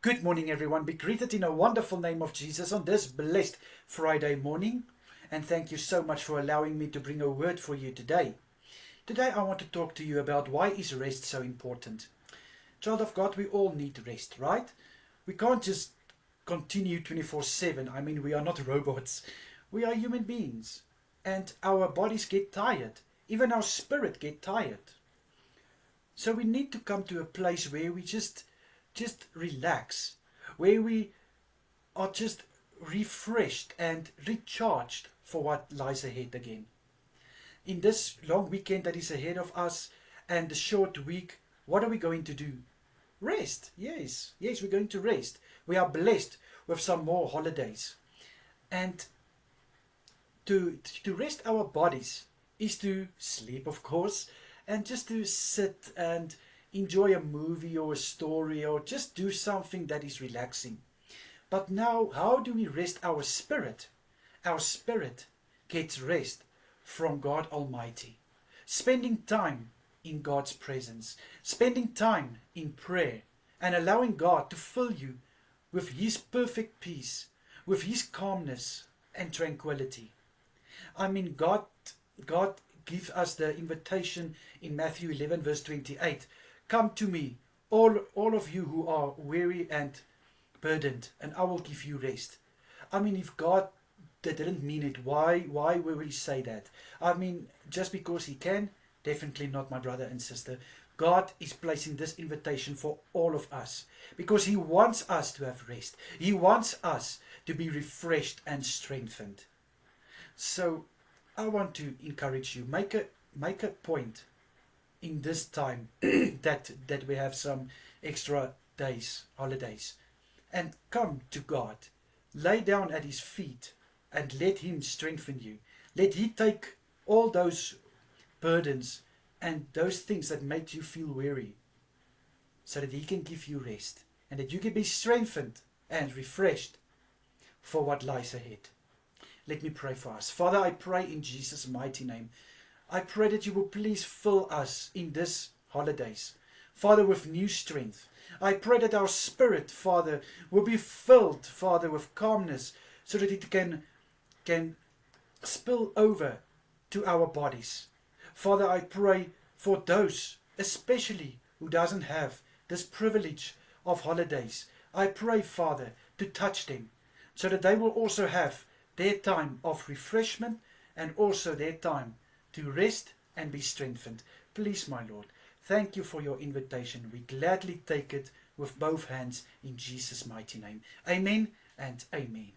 Good morning, everyone. Be greeted in a wonderful name of Jesus on this blessed Friday morning. And thank you so much for allowing me to bring a word for you today. Today, I want to talk to you about why is rest so important. Child of God, we all need rest, right? We can't just continue 24/7. I mean, we are not robots. We are human beings. And our bodies get tired. Even our spirit get tired. So we need to come to a place where we just relax, where we are just refreshed and recharged for what lies ahead again. In this long weekend that is ahead of us and the short week, what are we going to do? Rest. Yes, we're going to rest. We are blessed with some more holidays. And to rest our bodies is to sleep, of course, and just to sit and enjoy a movie or a story or just do something that is relaxing. But now, how do we rest our spirit? Our spirit gets rest from God Almighty. Spending time in God's presence, spending time in prayer, and allowing God to fill you with His perfect peace, with His calmness and tranquility. I mean, God gives us the invitation in Matthew 11, verse 28. Come to me, all of you who are weary and burdened, and I will give you rest. I mean, if God didn't mean it, why would He say that? I mean, just because He can? Definitely not, my brother and sister. God is placing this invitation for all of us because He wants us to have rest. He wants us to be refreshed and strengthened. So I want to encourage you, make a point in this time that we have some extra days, holidays, and come to God. Lay down at His feet and let Him strengthen you. Let He take all those burdens and those things that make you feel weary so that He can give you rest and that you can be strengthened and refreshed for what lies ahead. Let me pray for us. Father, I pray in Jesus' mighty name. I pray that you will please fill us in this holidays, Father, with new strength. I pray that our spirit, Father, will be filled, Father, with calmness so that it can spill over to our bodies. Father, I pray for those, especially who doesn't have this privilege of holidays. I pray, Father, to touch them so that they will also have their time of refreshment and also their time to rest and be strengthened. Please, my Lord, thank you for your invitation. We gladly take it with both hands in Jesus' mighty name. Amen and amen.